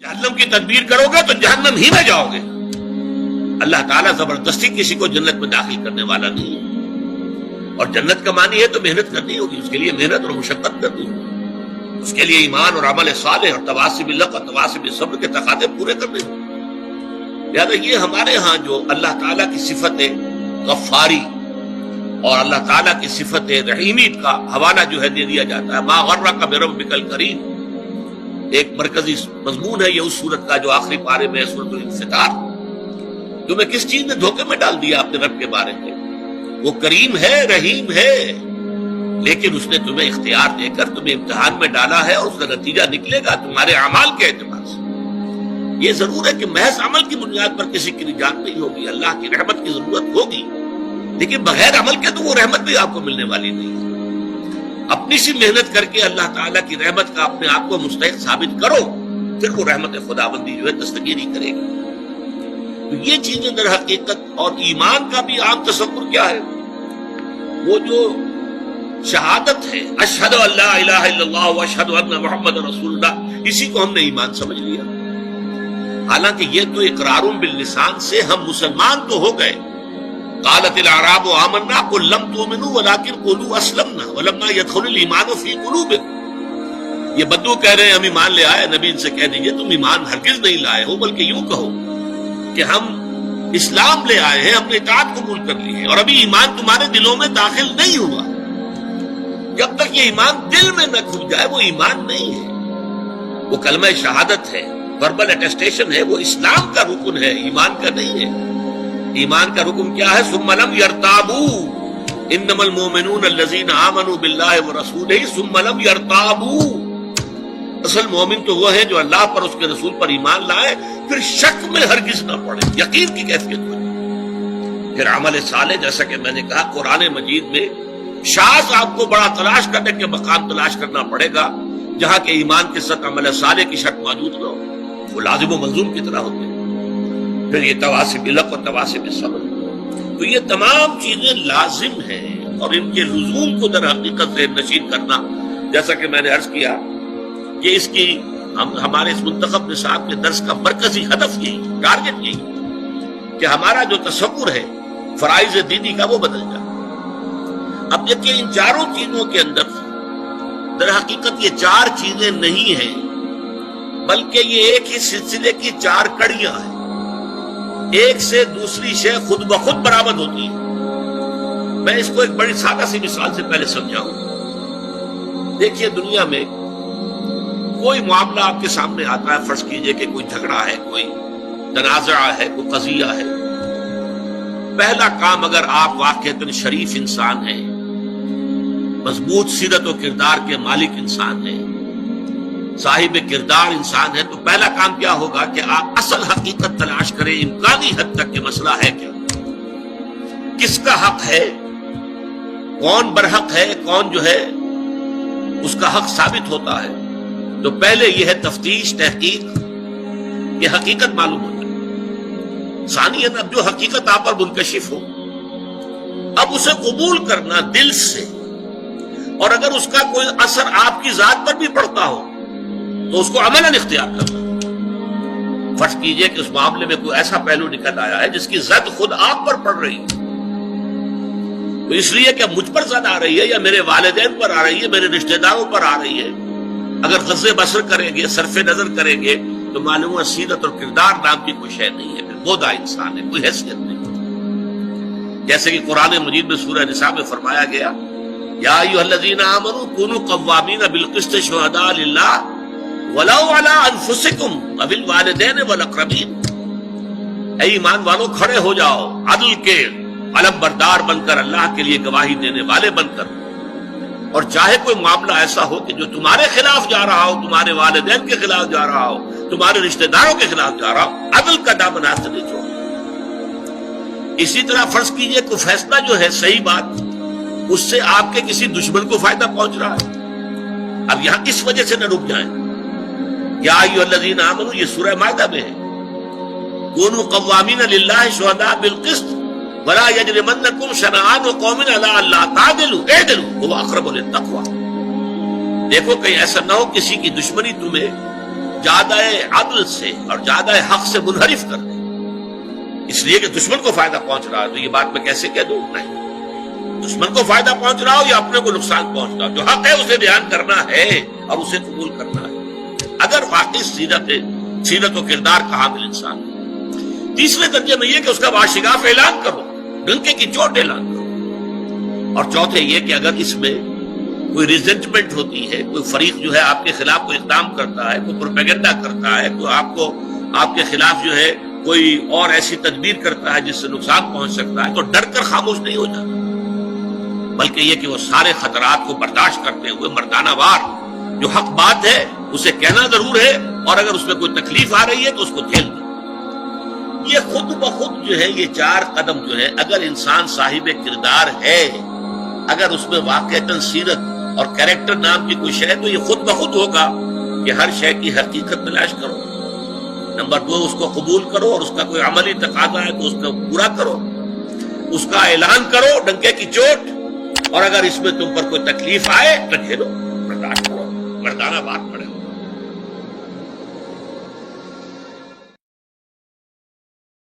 جہنم کی تدبیر کرو گے تو جہنم ہی میں جاؤ گے۔ اللہ تعالیٰ زبردستی کسی کو جنت میں داخل کرنے والا نہیں ہے، اور جنت کا معنی ہے تو محنت کرنی ہوگی، اس کے لیے محنت اور مشقت کرنی ہوگی، اس کے لیے ایمان اور عمل صالح اور تواصی بالحق اور تواصی بالصبر کے تقاضے پورے کرنے ہوں۔ لہٰذا یہ ہمارے ہاں جو اللہ تعالیٰ کی صفت غفاری اور اللہ تعالیٰ کی صفت رحیمیت کا حوالہ جو ہے دے دیا جاتا ہے، ما غرک بربک الکریم، ایک مرکزی مضمون ہے یہ اس سورت کا جو آخری پارے میں ہے، سورۃ الانفطار۔ تمہیں کس چیز نے دھوکے میں ڈال دیا اپنے رب کے بارے میں؟ وہ کریم ہے، رحیم ہے، لیکن اس نے تمہیں اختیار دے کر تمہیں امتحان میں ڈالا ہے، اور اس کا نتیجہ نکلے گا تمہارے اعمال کے اعتبار سے۔ یہ ضرور ہے کہ محض عمل کی بنیاد پر کسی کی نجات نہیں ہوگی، اللہ کی رحمت کی ضرورت ہوگی، لیکن بغیر عمل کے تو وہ رحمت بھی آپ کو ملنے والی نہیں ہے۔ اپنی سی محنت کر کے اللہ تعالیٰ کی رحمت کا اپنے آپ کو مستحق ثابت کرو، پھر وہ رحمت خداوندی جو ہے دستگیری کرے گی۔ تو یہ چیزیں در حقیقت، اور ایمان کا بھی عام تصور کیا ہے؟ وہ جو شہادت ہے، اشہد ان لا الہ الا اللہ واشہد ان محمد رسول اللہ، اسی کو ہم نے ایمان سمجھ لیا۔ حالانکہ یہ تو اقرار باللسان سے ہم مسلمان تو ہو گئے، قالت الاعراب آمنا قل لم تؤمنوا ولكن قولوا اسلمنا ولما يدخل الايمان في قلوبكم۔ یہ بدو کہہ رہے ہیں ہم ایمان لے آئے، نبی ان سے کہہ دیجئے تم ایمان ہرگز نہیں لائے ہو، بلکہ یوں کہو کہ ہم اسلام لے آئے ہیں، ہم نے اطاعت قبول کر لی ہے، اور ابھی ایمان تمہارے دلوں میں داخل نہیں ہوا۔ جب تک یہ ایمان دل میں نہ کھل جائے وہ ایمان نہیں ہے، وہ کلمہ شہادت ہے، وربل اٹیسٹیشن ہے، وہ اسلام کا رکن ہے، ایمان کا نہیں ہے۔ ایمان کا رکن کیا ہے؟ ثم لم يرتابوا انما المؤمنون الذين آمنوا بالله ورسوله ثم لم يرتابوا۔ اصل مومن تو وہ ہے جو اللہ پر، اس کے رسول پر ایمان لائے، پھر شک میں ہرگز نہ پڑے، یقین کی کیفیت ہو جائے۔ پھر عمل صالح، جیسا کہ میں نے کہا قرآن مجید میں شاذ آپ کو بڑا تلاش کرنے کے مقام تلاش کرنا پڑے گا جہاں کہ ایمان کے ساتھ عمل صالح کی شرط موجود نہ ہو، وہ لازم و ملزوم کی طرح ہوتے ہیں۔ پھر یہ تواصی بالحق اور تواصی بالصبر، تو یہ تمام چیزیں لازم ہیں، اور ان کے لزوم کو در حقیقت ذہن نشین کرنا، جیسا کہ میں نے عرض کیا کہ اس کی ہمارے اس منتخب نصاب کے درس کا مرکزی ہدف یہی، ٹارگٹ یہی کہ ہمارا جو تصور ہے فرائض دینی کا وہ بدل جائے۔ اب دیکھیے ان چاروں چیزوں کے اندر در حقیقت یہ چار چیزیں نہیں ہیں، بلکہ یہ ایک ہی سلسلے کی چار کڑیاں ہیں، ایک سے دوسری شے خود بخود برآمد ہوتی ہے۔ میں اس کو ایک بڑی سادہ سی مثال سے پہلے سمجھاؤں۔ دیکھیے دنیا میں کوئی معاملہ آپ کے سامنے آتا ہے، فرض کیجئے کہ کوئی جھگڑا ہے، کوئی تنازع ہے، کوئی قضیہ ہے۔ پہلا کام، اگر آپ واقعتاً شریف انسان ہیں، مضبوط سیرت و کردار کے مالک انسان ہیں، صاحب کردار انسان ہے، تو پہلا کام کیا ہوگا کہ آپ اصل حقیقت تلاش کریں، امکانی حد تک کہ مسئلہ ہے کیا، کس کا حق ہے، کون برحق ہے، کون جو ہے اس کا حق ثابت ہوتا ہے۔ تو پہلے یہ ہے تفتیش، تحقیق، یہ حقیقت معلوم ہو جائے۔ ثانیاً اب جو حقیقت آپ پر منکشف ہو، اب اسے قبول کرنا دل سے، اور اگر اس کا کوئی اثر آپ کی ذات پر بھی پڑتا ہو تو اس کو عملاً اختیار کرنا۔ فرض کیجئے کہ اس معاملے میں کوئی ایسا پہلو نکل آیا ہے جس کی زد خود آپ پر پڑ رہی ہے، تو اس لیے کہ مجھ پر زد آ رہی ہے، یا میرے والدین پر آ رہی ہے، میرے رشتہ داروں پر آ رہی ہے، اگر غض بصر کریں گے، صرف نظر کریں گے، تو معلوم ہے سیرت اور کردار نام کی کوئی شے نہیں ہے، پھر بودا انسان ہے، کوئی حیثیت نہیں۔ جیسے کہ قرآن مجید میں سورہ نساء میں فرمایا گیا، یا ایھا الذین آمنوا کونوا قوامین بالقسط شہداء للہ ولو علی انفسکم او الوالدین والاقربین۔ اے ایمان والو، کھڑے ہو جاؤ عدل کے علم بردار بن کر، اللہ کے لیے گواہی دینے والے بن کر، اور چاہے کوئی معاملہ ایسا ہو کہ جو تمہارے خلاف جا رہا ہو، تمہارے والدین کے خلاف جا رہا ہو، تمہارے رشتہ داروں کے خلاف جا رہا ہو، عدل کا دامن ہاتھ سے نہیں چھوڑو۔ اسی طرح فرض کیجئے کوئی فیصلہ جو ہے صحیح بات، اس سے آپ کے کسی دشمن کو فائدہ پہنچ رہا ہے، اب یہاں اس وجہ سے نہ رک جائیں۔ یا ایھا الذین آمنوا، یہ سورہ مائدہ میں ہے، کونوا قوامین للہ شہداء بالقسط ولا یجرمنکم شنآن قوم علی الا تعدلوا اعدلوا هو اقرب للتقوی۔ دیکھو کہیں ایسا نہ ہو کسی کی دشمنی تمہیں زیادہ عدل سے اور زیادہ حق سے منحرف کر دے، اس لیے کہ دشمن کو فائدہ پہنچ رہا ہے تو یہ بات میں کیسے کہہ دوں؟ نہیں، دشمن کو فائدہ پہنچ رہا ہو یا اپنے کو نقصان پہنچ رہا ہو، جو حق ہے اسے بیان کرنا ہے اور اسے قبول کرنا ہے اگر واقعی سیرت و کردار کا حامل انسان ہے۔ تیسرے درجے میں یہ کہ اس کا واشگاف اعلان کرو، ڈنکے کی چوٹ اعلان کرو۔ اور چوتھے یہ کہ اگر اس میں کوئی ریزنٹمنٹ ہوتی ہے، کوئی فریق جو ہے آپ کے خلاف کوئی اقدام کرتا ہے، کوئی پروپیگنڈا کرتا ہے، کوئی آپ کے خلاف جو ہے کوئی اور ایسی تدبیر کرتا ہے جس سے نقصان پہنچ سکتا ہے، تو ڈر کر خاموش نہیں ہو جاتا، بلکہ یہ کہ وہ سارے خطرات کو برداشت کرتے ہوئے مردانہ وار جو حق بات ہے اسے کہنا ضرور ہے، اور اگر اس میں کوئی تکلیف آ رہی ہے تو اس کو جھیل دیں۔ یہ خود بخود جو ہے یہ 4 قدم جو ہے، اگر انسان صاحب کردار ہے، اگر اس میں واقعتاً سیرت اور کریکٹر نام کی کوئی شے، تو یہ خود بخود ہوگا کہ ہر شے کی حقیقت تلاش کرو۔ نمبر 2، اس کو قبول کرو، اور اس کا کوئی عملی تقاضا ہے تو اس کو پورا کرو، اس کا اعلان کرو ڈنکے کی چوٹ، اور اگر اس میں تم پر کوئی تکلیف آئے تو جھیلو، برداشت کرو، مردانہ بات